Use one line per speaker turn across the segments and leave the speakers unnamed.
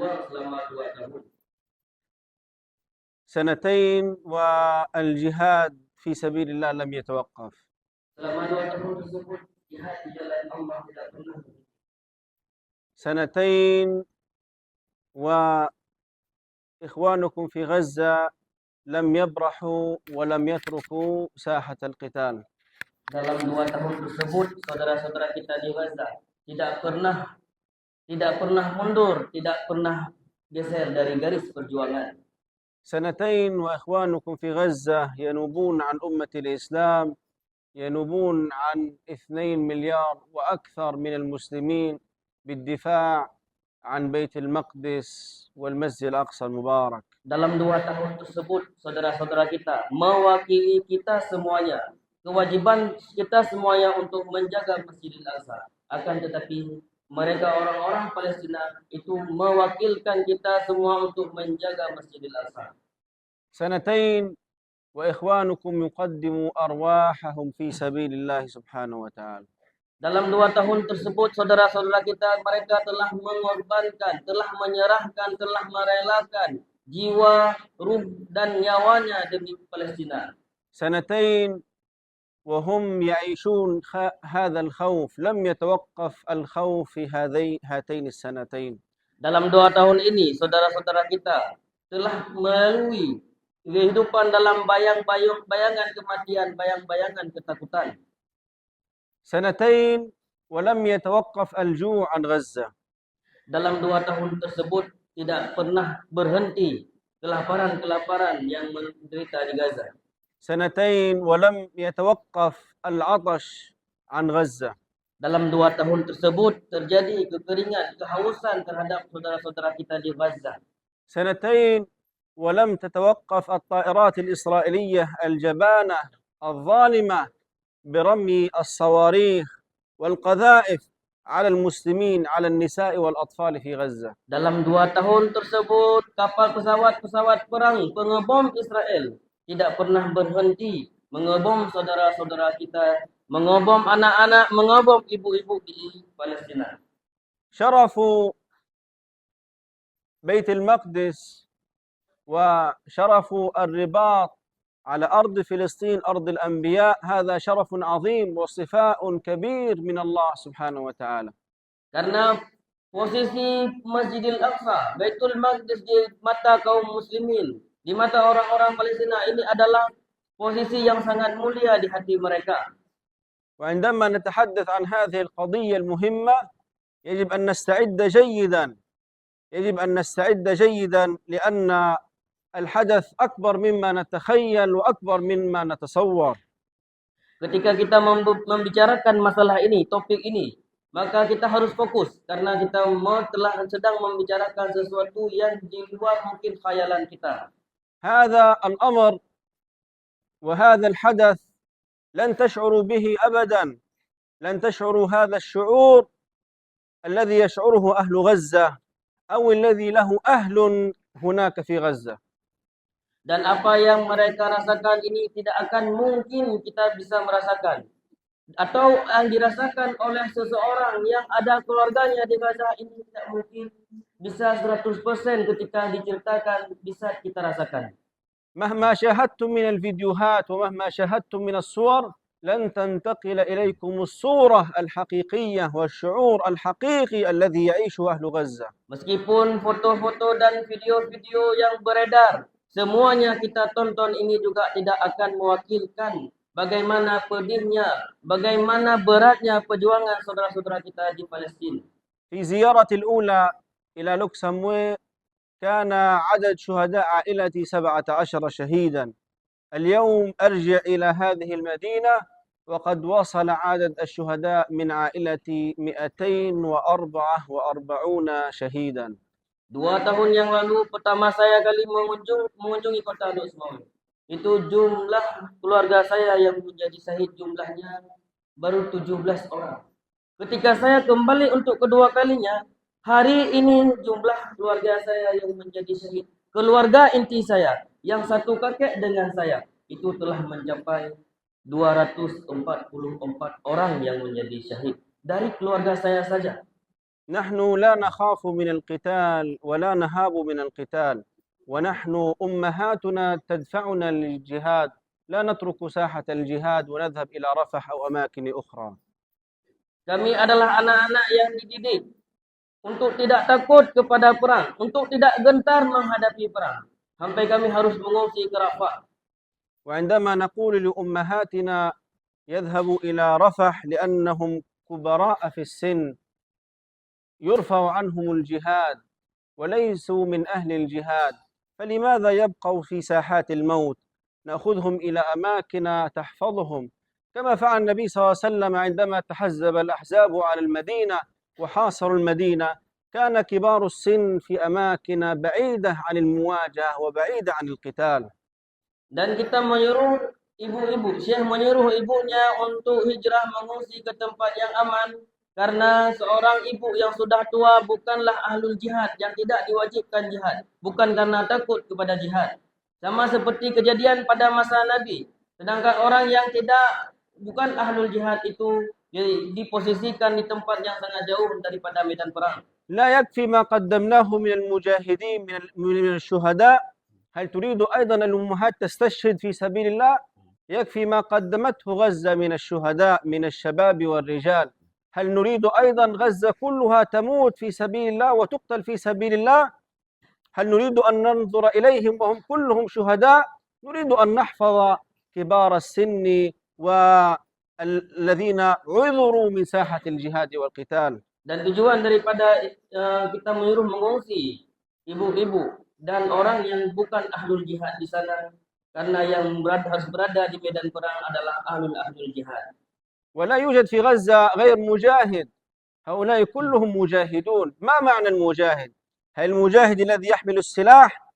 berjuang selama 2 tahun.
2 والجهاد في سبيل الله لم يتوقف.
Selama 2 tahun tersebut jihad di jalan Allah tidak pernah berhenti.
2 وإخوانكم في غزة لم يبرحوا ولم يتركوا ساحة القتال.
Dalam 2 tahun tersebut saudara-saudara kita di Gaza tidak pernah mundur, tidak pernah geser dari garis perjuangan.
2 وإخوانكم في غزة ينوبون عن أمة الإسلام، ينوبون عن 2 مليار وأكثر من المسلمين بالدفاع عن بيت المقدس والمسجد الأقصى المبارك.
Dalam 2 tahun tersebut saudara-saudara kita mewakili kita semuanya, kewajiban kita semuanya untuk menjaga Masjidil Aqsa. Akan tetapi mereka orang-orang Palestina itu mewakilkan kita semua untuk menjaga Masjidil Aqsa.
2 وإخوانكم يقدموا أرواحهم في سبيل الله سبحانه وتعالى.
Dalam 2 tahun tersebut saudara-saudara kita mereka telah mengorbankan, telah menyerahkan, telah merelakan jiwa, ruh dan nyawanya demi Palestina.
2 وهم يعيشون هذا الخوف، لم يتوقف الخوف في هاتين السنتين.
Dalam 2 tahun ini saudara-saudara kita telah melalui kehidupan dalam bayangan kematian, bayang-bayangan ketakutan.
2 ولم يتوقف الجوع عن غزة.
Dalam 2 tahun tersebut tidak pernah berhenti kelaparan yang menderita di Gaza.
2 ولم يتوقف العطش عن غزة.
Dalam 2 tahun tersebut terjadi kekeringan, kehausan terhadap saudara-saudara kita di Gaza.
2 ولم تتوقف الطائرات الإسرائيلية الجبانة الظالمة برمي الصواريخ والقذائف على المسلمين، على النساء والأطفال في غزة.
Dalam 2 tahun tersebut kapal pesawat perang pengebom Israel tidak pernah berhenti mengebom saudara-saudara kita, mengebom anak-anak, mengebom ibu-ibu di Palestina.
شرفوا بيت المقدس وشرفوا الرباط على أرض فلسطين أرض الأنبياء، هذا شرف عظيم وصفاء كبير من الله سبحانه وتعالى.
Karena posisi Masjidil Aqsa, Baitul Maqdis di mata kaum muslimin, di mata orang-orang Palestina ini adalah posisi yang sangat mulia di hati mereka.
وعندما نتحدث عن هذه القضية المهمة يجب أن نستعد جيدا لأن الحدث أكبر مما نتخيل وأكبر مما نتصور.
Ketika kita membicarakan masalah ini, topik ini, maka kita harus fokus karena kita sedang membicarakan sesuatu yang di luar mungkin khayalan kita.
هذا الأمر وهذا الحدث لن تشعروا به أبدا، لن تشعروا هذا الشعور الذي يشعره أهل غزة أو الذي له أهل هناك في غزة.
Dan apa yang mereka rasakan ini tidak akan mungkin kita bisa merasakan. Atau yang dirasakan oleh seseorang yang ada keluarganya di Gaza ini tidak mungkin bisa 100% ketika diceritakan bisa kita rasakan.
مهما شاهدتم من الفيديوهات ومهما شاهدتم من الصور لن تنتقل إليكم الصورة الحقيقية والشعور الحقيقي الذي يعيشه أهل غزة.
Meskipun foto-foto dan video-video yang beredar semuanya kita tonton ini juga tidak akan mewakilkan bagaimana pedihnya, bagaimana beratnya perjuangan saudara-saudara kita di Palestina.
في زيارتي الأولى إلى لوكسمبورغ كان عدد شهداء عائلتي 17 شهيدا. اليوم أرجع إلى هذه المدينة وقد وصل عدد الشهداء من عائلتي 244 شهيدا.
2 tahun yang lalu pertama saya kali mengunjungi kota Luxembourg. Itu jumlah keluarga saya yang menjadi syahid jumlahnya baru 17 orang. Ketika saya kembali untuk kedua kalinya, hari ini jumlah keluarga saya yang menjadi syahid, keluarga inti saya yang satu kakek dengan saya, itu telah mencapai 244 orang yang menjadi syahid dari keluarga saya saja.
نحن لا نخاف من القتال ولا نهاب من القتال، ونحن أمهاتنا تدفعنا للجهاد، لا نترك ساحة الجهاد ونذهب إلى رفح أو أماكن أخرى.
Kami adalah anak-anak yang dididik untuk tidak takut kepada perang, untuk tidak gentar menghadapi perang. Sampai kami harus mengungsi ke Rafah.
وعندما نقول لأمهاتنا يذهبوا إلى رفح لأنهم كبراء في السن يرفع عنهم الجهاد وليسوا من أهل الجهاد، فلماذا يبقوا في ساحات الموت؟ نأخذهم إلى أماكن تحفظهم، كما فعل النبي صلى الله عليه وسلم عندما تحزب الأحزاب على المدينة وحاصروا المدينة، كان كبار السن في أماكن بعيدة عن المواجهة وبعيدة عن القتال.
Dan kita menyuruh ibu-ibu, Syekh menyuruh ibunya untuk hijrah mengungsi ke tempat yang aman. Karena seorang ibu yang sudah tua bukanlah ahlul jihad, yang tidak diwajibkan jihad. Bukan karena takut kepada jihad. Sama seperti kejadian pada masa Nabi. Sedangkan orang yang bukan ahlul jihad itu diposisikan di tempat yang sangat jauh daripada medan perang.
لا يكفي ما قدمناه من المجاهدين من الشهداء، هل تريد أيضا الأمهات تستشهد في سبيل الله؟ يكفي ما قدمته غزة من الشهداء من الشباب والرجال، هل نريد أيضا غزة كلها تموت في سبيل الله وتقتل في سبيل الله؟ هل نريد أن ننظر إليهم وهم كلهم شهداء؟ نريد أن نحفظ كبار السن والذين عذروا من ساحة الجهاد والقتال.
Dan tujuan daripada kita menyuruh mengungsi ibu-ibu dan orang yang bukan ahlul jihad di sana, karena yang harus berada di medan perang adalah ahlul jihad.
ولا يوجد في غزة غير مجاهد، هؤلاء كلهم مجاهدون. ما معنى المجاهد؟ هل المجاهد الذي يحمل السلاح؟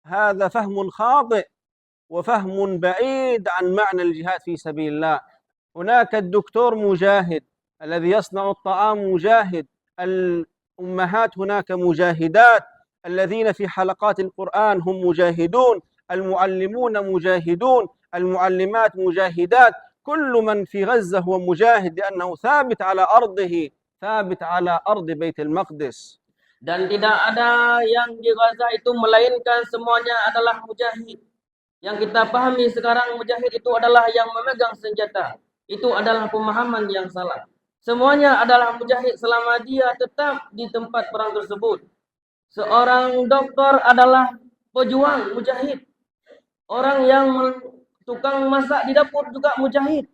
هذا فهم خاطئ وفهم بعيد عن معنى الجهاد في سبيل الله. هناك الدكتور مجاهد، الذي يصنع الطعام مجاهد، الأمهات هناك مجاهدات، الذين في حلقات القرآن هم مجاهدون، المعلمون مجاهدون، المعلمات مجاهدات، كل من في غزة هو مجاهد لأنه ثابت على أرضه، ثابت على أرض بيت المقدس.
Dan tidak ada yang di Gaza itu melainkan semuanya adalah mujahid. Yang kita pahami sekarang mujahid itu adalah yang memegang senjata. Itu adalah pemahaman yang salah. Semuanya adalah mujahid selama dia tetap di tempat perang tersebut. Seorang dokter adalah pejuang mujahid. Orang yang tukang masak di dapur juga mujahid.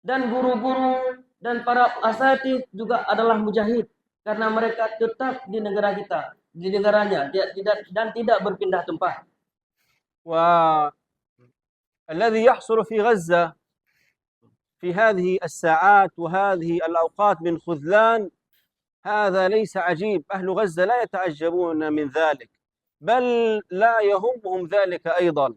Dan guru-guru dan para asatidz juga adalah mujahid. Karena mereka tetap di negara kita, di negaranya, dan tidak berpindah tempat.
والذي يحصل في غزة في هذه الساعات وهذه الأوقات من خذلان هذا ليس عجيب. أهل غزة لا يتعجبون من ذلك، بل لا يهمهم ذلك أيضا.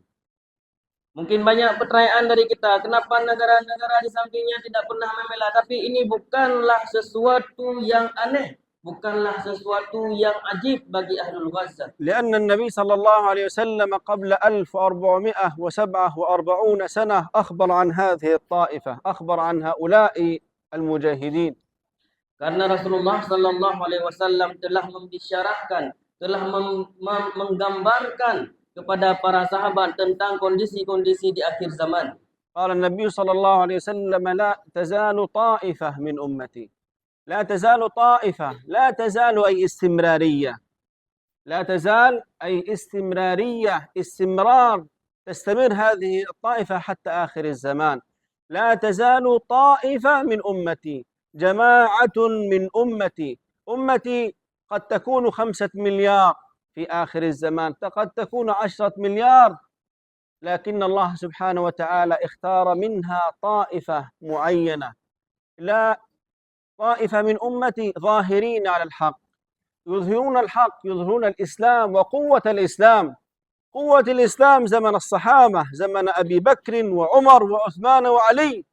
Mungkin banyak pertanyaan dari kita, kenapa negara-negara di sampingnya tidak pernah membela? Tapi ini bukanlah sesuatu yang aneh, bukanlah sesuatu yang ajib bagi ahlul Gaza.
لأن النبي صلى الله عليه وسلم قبل 1447 سنة أخبر عن هذه الطائفة، أخبر عن هؤلاء المجاهدين.
Karena Rasulullah sallallahu alaihi wasallam telah membisyarahkan, telah menggambarkan kepada para sahabat tentang kondisi-kondisi di akhir zaman.
قال النبي صلى الله عليه وسلم لا تزال طائفة من أمتي، لا تزال طائفة، لا تزال أي استمرارية، لا تزال أي استمرارية، استمرار، تستمر هذه الطائفة حتى آخر الزمان. لا تزال طائفة من أمتي، جماعة من أمتي. أمتي قد تكون 5 مليار في آخر الزمان، قد تكون 10 مليار، لكن الله سبحانه وتعالى اختار منها طائفة معينة. لا، طائفة من أمتي ظاهرين على الحق، يظهرون الحق، يظهرون الإسلام وقوة الإسلام. قوة الإسلام زمن الصحابة، زمن أبي بكر وعمر وعثمان وعلي.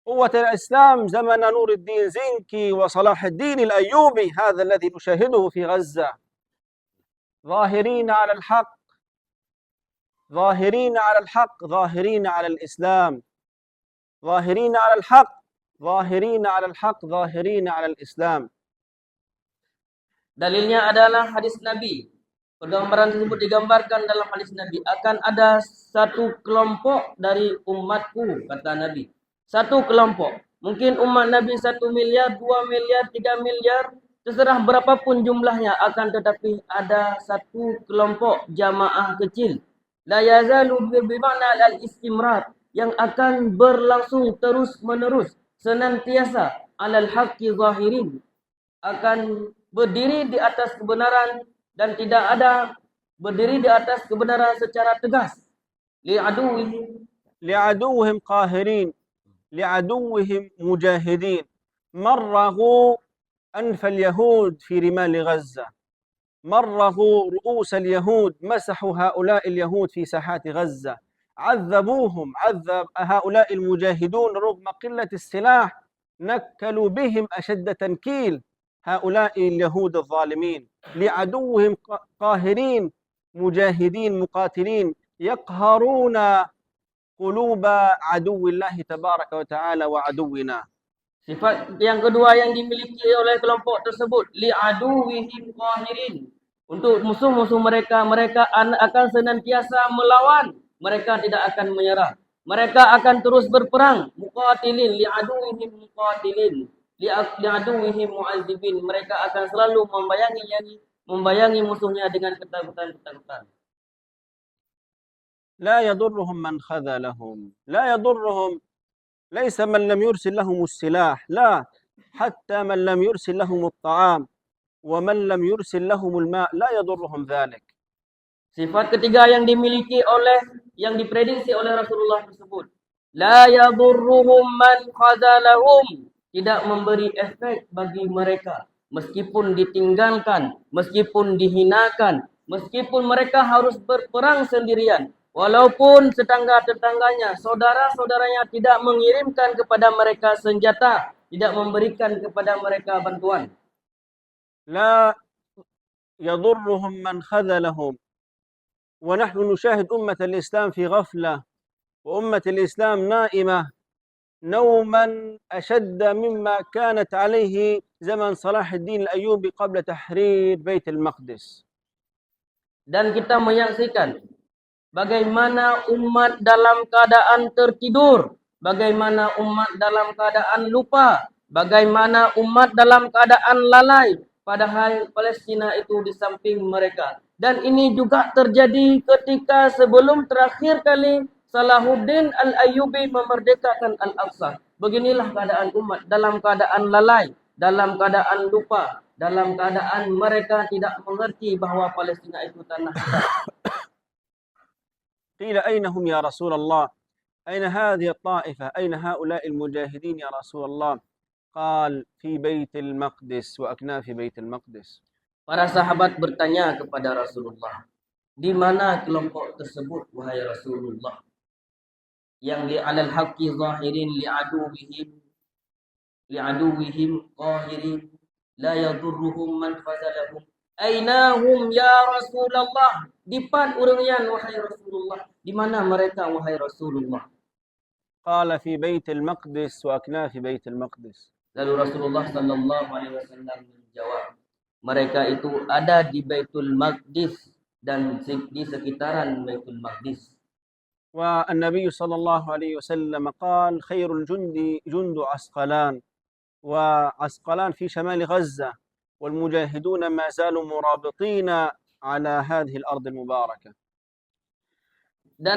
قوة الإسلام زمن نور الدين زنكي وصلاح الدين الأيوبي، هذا الذي نشاهده في غزة. ظاهرين على الحق، ظاهرين على الحق، ظاهرين على الإسلام، ظاهرين على الحق، ظاهرين على الحق ظاهرين على الإسلام.
Dalilnya adalah hadis Nabi. Pergambaran tersebut digambarkan dalam hadis Nabi. Akan ada satu kelompok dari umatku, kata Nabi. Satu kelompok. Mungkin umat Nabi 1 miliar, 2 miliar, 3 miliar. Terserah berapapun jumlahnya. Akan tetapi ada satu kelompok jamaah kecil. La yazalu bermakna al-istimrar. Yang akan berlangsung terus menerus. Senantiasa alal haqqi zahirin. Akan berdiri di atas kebenaran dan tidak ada berdiri di atas kebenaran secara tegas.
لعدوهم قاهرين لعدوهم مجاهدين مرغوا أنف اليهود في رمال غزة، مرغوا رؤوس اليهود، مسحوا هؤلاء اليهود في ساحات غزة، عذبوهم، عذب هؤلاء المجاهدون رغم قلة السلاح، نكلوا بهم أشد تنكيل هؤلاء اليهود الظالمين. لعدوهم قاهرين مجاهدين مقاتلين يقهرون قلوب عدو الله تبارك وتعالى وعدونا.
Sifat yang kedua yang dimiliki oleh kelompok tersebut, li'aduwihim qahirin. Untuk musuh-musuh mereka, mereka akan senantiasa melawan. Mereka tidak akan menyerah. Mereka akan terus berperang. Muqatilin, li'aduwihim muqatilin. Li'aduwihim mu'azzibin. Mereka akan selalu membayangi musuhnya dengan ketakutan-ketakutan.
لا يضرهم من خذلهم، لا يضرهم ليس من لم يرسل لهم السلاح، لا، حتى من لم يرسل لهم الطعام ومن لم يرسل لهم الماء لا يضرهم ذلك.
Sifat ketiga yang diprediksi oleh Rasulullah tersebut, la yadurruhum man khazalahum, tidak memberi efek bagi mereka meskipun ditinggalkan, meskipun dihinakan, meskipun mereka harus berperang sendirian. Walaupun tetangga-tetangganya, saudara-saudaranya tidak mengirimkan kepada mereka senjata, tidak memberikan kepada mereka bantuan.
لا يضرهم من خذلهم. ونحن نشاهد أمة الإسلام في غفلة، وأمة الإسلام نائمة نوما أشد مما كانت عليه زمن صلاح الدين الأيوبي قبل تحرير بيت المقدس.
Dan kita menyaksikan bagaimana umat dalam keadaan tertidur, bagaimana umat dalam keadaan lupa, bagaimana umat dalam keadaan lalai, padahal Palestina itu di samping mereka. Dan ini juga terjadi ketika sebelum terakhir kali Salahuddin Al-Ayyubi memerdekakan Al-Aqsa. Beginilah keadaan umat dalam keadaan lalai, dalam keadaan lupa, dalam keadaan mereka tidak mengerti bahawa Palestina itu tanah kita.
قيل أين هم يا رسول الله؟ أين هذه الطائفة؟ أين هؤلاء المجاهدين يا رسول الله؟ قال في بيت المقدس وأكناف بيت المقدس.
Para sahabat bertanya kepada Rasulullah, di mana kelompok tersebut wahai Rasulullah? Yang li alal haqqi zahirin li'aduwihim qahirin la yadurruhum man khazalahum. Aina hum ya Rasulullah? Dipan urangyan wahai Rasulullah. Di mana mereka wahai Rasulullah?
قال في بيت المقدس وأكناف بيت المقدس.
Lalu Rasulullah sallallahu alaihi wasallam menjawab, mereka itu ada di Baitul Maqdis dan di sekitaran Baitul Maqdis.
والنبي صلى الله عليه وسلم قال خير الجند جند عسقلان، وعسقلان في شمال غزة، والمجاهدون ما زالوا مرابطين على هذه الأرض المباركة.
Dan